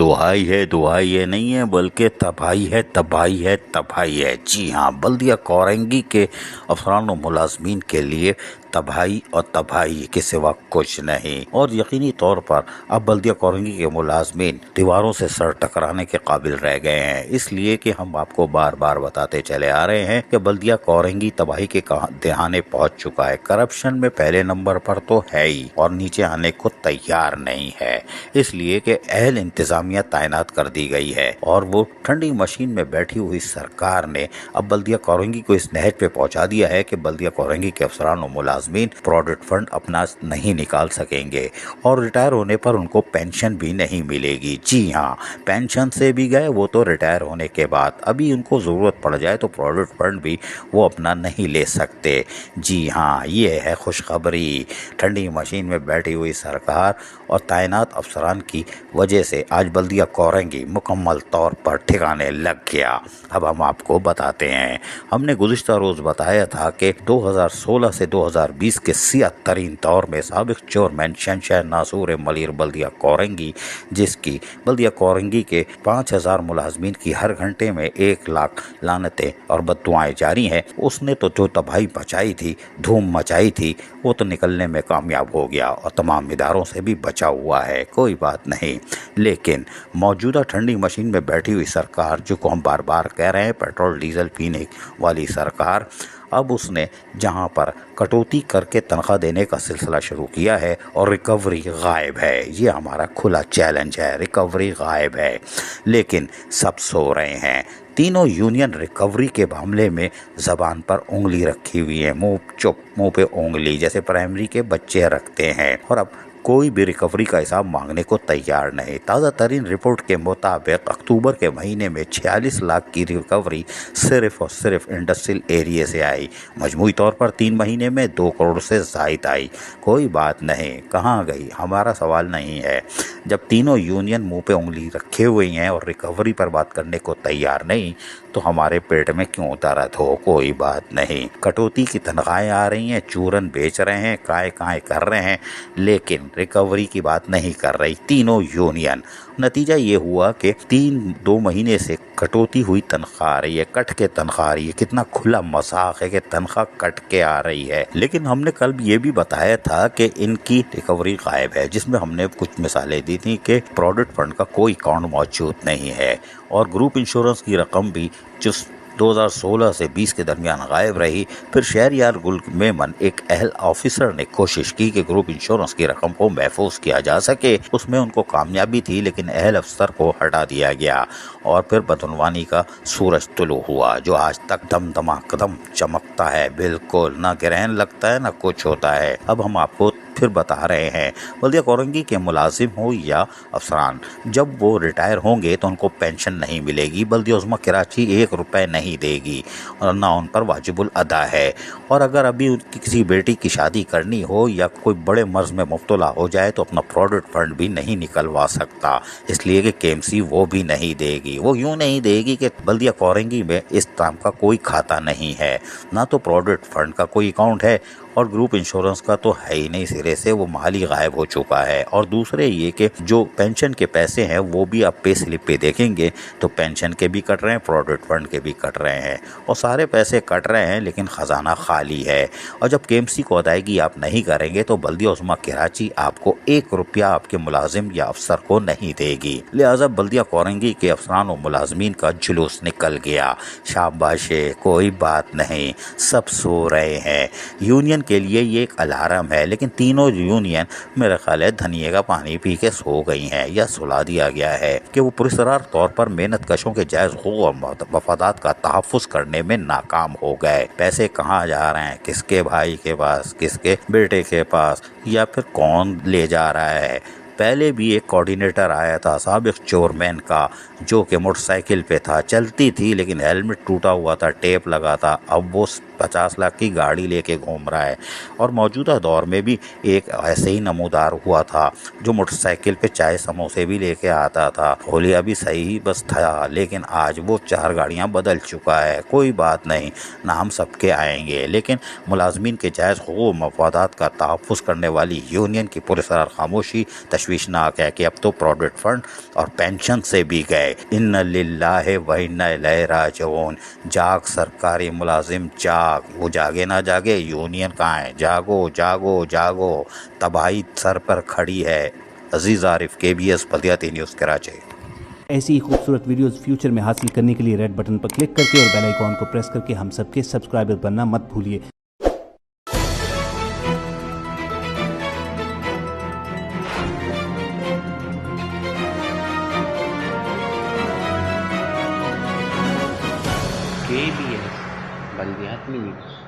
دہائی ہے نہیں ہے بلکہ تباہی ہے۔ جی ہاں، بلدیہ کورنگی کے افسران و ملازمین کے لیے تباہی اور تباہی کے سوا کچھ نہیں، اور یقینی طور پر اب بلدیہ کورنگی کے ملازمین دیواروں سے سر ٹکرانے کے قابل رہ گئے ہیں، اس لیے کہ ہم آپ کو بار بار بتاتے چلے آ رہے ہیں کہ بلدیہ کورنگی تباہی کے دہانے پہنچ چکا ہے۔ کرپشن میں پہلے نمبر پر تو ہے ہی، اور نیچے آنے کو تیار نہیں ہے، اس لیے کہ اہل انتظامیہ تعینات کر دی گئی ہے، اور وہ ٹھنڈی مشین میں بیٹھی ہوئی سرکار نے اب بلدیہ کورنگی کو اس نہج پہ پہنچا دیا ہے کہ بلدیہ کورنگی کے افسران و ملازمین پروویڈنٹ فنڈ اپنا نہیں نکال سکیں گے، اور ریٹائر ہونے پر ان کو پینشن بھی نہیں ملے گی۔ جی ہاں، پینشن سے بھی گئے وہ تو ریٹائر ہونے کے بعد، ابھی ان کو ضرورت پڑ جائے تو پروویڈنٹ فنڈ بھی وہ اپنا نہیں لے سکتے۔ جی ہاں، یہ ہے خوشخبری۔ ٹھنڈی مشین میں بیٹھی ہوئی سرکار اور تعینات افسران کی وجہ سے آج بلدیہ کورنگی مکمل طور پر ٹھکانے لگ گیا۔ اب ہم آپ کو بتاتے ہیں، ہم نے گزشتہ روز بتایا تھا کہ 2016 سے 2020 کے سیاہ ترین دور میں سابق چیئرمین شہنشاہ ناصور ملیر بلدیہ کورنگی، جس کی بلدیہ کورنگی کے 5000 ملازمین کی ہر گھنٹے میں 1 لاکھ لعنتیں اور بددعائیں جاری ہیں، اس نے تو جو تباہی مچائی تھی، دھوم مچائی تھی، وہ تو نکلنے میں کامیاب ہو گیا اور تمام اداروں سے بھی بچا ہوا ہے، کوئی بات نہیں۔ لیکن موجودہ ٹھنڈی مشین میں بیٹھی ہوئی سرکار، جو کو ہم بار بار کہہ رہے ہیں پیٹرول ڈیزل پینے والی سرکار، اب اس نے جہاں پر کٹوتی کر کے تنخواہ دینے کا سلسلہ شروع کیا ہے، اور ریکوری غائب ہے۔ یہ ہمارا کھلا چیلنج ہے، ریکوری غائب ہے، لیکن سب سو رہے ہیں۔ تینوں یونین ریکوری کے معاملے میں زبان پر انگلی رکھی ہوئی ہے، منہ پہ انگلی، جیسے پرائمری کے بچے رکھتے ہیں، اور اب کوئی بھی ریکوری کا حساب مانگنے کو تیار نہیں۔ تازہ ترین رپورٹ کے مطابق اکتوبر کے مہینے میں 46 لاکھ کی ریکوری صرف اور صرف انڈسٹریل ایریے سے آئی، مجموعی طور پر 3 مہینے میں 2 کروڑ سے زائد آئی۔ کوئی بات نہیں، کہاں گئی ہمارا سوال نہیں ہے۔ جب تینوں یونین منہ پہ انگلی رکھے ہوئے ہیں اور ریکوری پر بات کرنے کو تیار نہیں، تو ہمارے پیٹ میں کیوں درد ہو؟ کوئی بات نہیں۔ کٹوتی کی تنخواہیں آ رہی ہیں، چورن بیچ رہے ہیں، کائیں کر رہے ہیں، لیکن ریکوری کی بات نہیں کر رہی تینوں یونین۔ نتیجہ یہ ہوا کہ 2 مہینے سے کٹوتی ہوئی تنخواہ آ رہی ہے، کٹ کے تنخواہ آ رہی ہے۔ کتنا کھلا مذاق ہے کہ تنخواہ کٹ کے آ رہی ہے، لیکن ہم نے کل یہ بھی بتایا تھا کہ ان کی ریکوری غائب ہے، جس میں ہم نے کچھ مثالیں دی تھیں کہ پروویڈنٹ فنڈ کا کوئی اکاؤنٹ موجود نہیں ہے، اور گروپ انشورنس کی رقم بھی جو 2016 سے 20 کے درمیان غائب رہی۔ پھر شہریار گل میمن، ایک اہل آفیسر نے کوشش کی کہ گروپ انشورنس کی رقم کو محفوظ کیا جا سکے، اس میں ان کو کامیابی تھی، لیکن اہل افسر کو ہٹا دیا گیا، اور پھر بدعنوانی کا سورج طلوع ہوا، جو آج تک دم دماکدم چمکتا ہے، بالکل نہ گرہن لگتا ہے نہ کچھ ہوتا ہے۔ اب ہم آپ کو پھر بتا رہے ہیں، بلدیہ کورنگی کے ملازم ہو یا افسران، جب وہ ریٹائر ہوں گے تو ان کو پینشن نہیں ملے گی، بلدیہ عظمیٰ کراچی 1 روپے نہیں دے گی، اور نہ ان پر واجب الادا ہے، اور اگر ابھی ان کی کسی بیٹی کی شادی کرنی ہو یا کوئی بڑے مرض میں مبتلا ہو جائے تو اپنا پروویڈنٹ فنڈ بھی نہیں نکلوا سکتا، اس لیے کہ KMC وہ بھی نہیں دے گی۔ وہ یوں نہیں دے گی کہ بلدیہ کورنگی میں اس نام کا کوئی کھاتا نہیں ہے، نہ تو پروویڈنٹ فنڈ کا کوئی اکاؤنٹ ہے، اور گروپ انشورنس کا تو ہے ہی نہیں، سرے سے وہ مالی غائب ہو چکا ہے۔ اور دوسرے یہ کہ جو پینشن کے پیسے ہیں وہ بھی آپ پے سلپ پہ دیکھیں گے تو پینشن کے بھی کٹ رہے ہیں، پروویڈنٹ فنڈ کے بھی کٹ رہے ہیں، اور سارے پیسے کٹ رہے ہیں، لیکن خزانہ خالی ہے۔ اور جب KMC کو ادائیگی آپ نہیں کریں گے تو بلدیہ عظمیٰ کراچی آپ کو 1 روپیہ آپ کے ملازم یا افسر کو نہیں دے گی، لہٰذا بلدیہ کورنگی کے افسران و ملازمین کا جلوس نکل گیا۔ شاباش، کوئی بات نہیں، سب سو رہے ہیں۔ یونین کے لیے یہ ایک الارم ہے، لیکن تینوں یونین میرے خیال ہے دھنیے کا پانی پی کے سو گئی ہیں، یا سلا دیا گیا ہے کہ وہ پراسرار طور پر محنت کشوں کے جائز حقوق اور مفادات کا تحفظ کرنے میں ناکام ہو گئے۔ پیسے کہاں جا رہے ہیں، کس کے بھائی کے پاس، کس کے بیٹے کے پاس، یا پھر کون لے جا رہا ہے؟ پہلے بھی ایک کوارڈینیٹر آیا تھا سابق چیئرمین کا، جو کہ موٹر سائیکل پہ تھا، چلتی تھی لیکن ہیلمٹ ٹوٹا ہوا تھا، ٹیپ لگا تھا، اب وہ 50 لاکھ کی گاڑی لے کے گھوم رہا ہے۔ اور موجودہ دور میں بھی ایک ایسے ہی نمودار ہوا تھا، جو موٹر سائیکل پہ چائے سموسے بھی لے کے آتا تھا، ہولیا بھی صحیح بس تھا، لیکن آج وہ 4 گاڑیاں بدل چکا ہے۔ کوئی بات نہیں، نام سب کے آئیں گے، لیکن ملازمین کے جائز حقوق و مفادات کا تحفظ کرنے والی یونین کی پراسرار خاموشی تشویش تشویشناک ہے کہ اب تو پروویڈنٹ فنڈ اور پینشن سے بھی گئے۔ ان للہ و انا الیہ راجعون۔ جاگ سرکاری ملازم جاگ، وہ جاگے نہ جاگے، یونین کہاں ہے؟ جاگو جاگو جاگو، تباہی سر پر کھڑی ہے۔ عزیز عارف، KBS بلدیاتی نیوز کراچی۔ ایسی ہی خوبصورت ویڈیوز فیوچر میں حاصل کرنے کے لیے ریڈ بٹن پر کلک کر کے اور بیل آئیکن کو پریس کر کے ہم سب کے سبسکرائبر بننا مت بھولیے۔ KBS بلدیاتی نیوز۔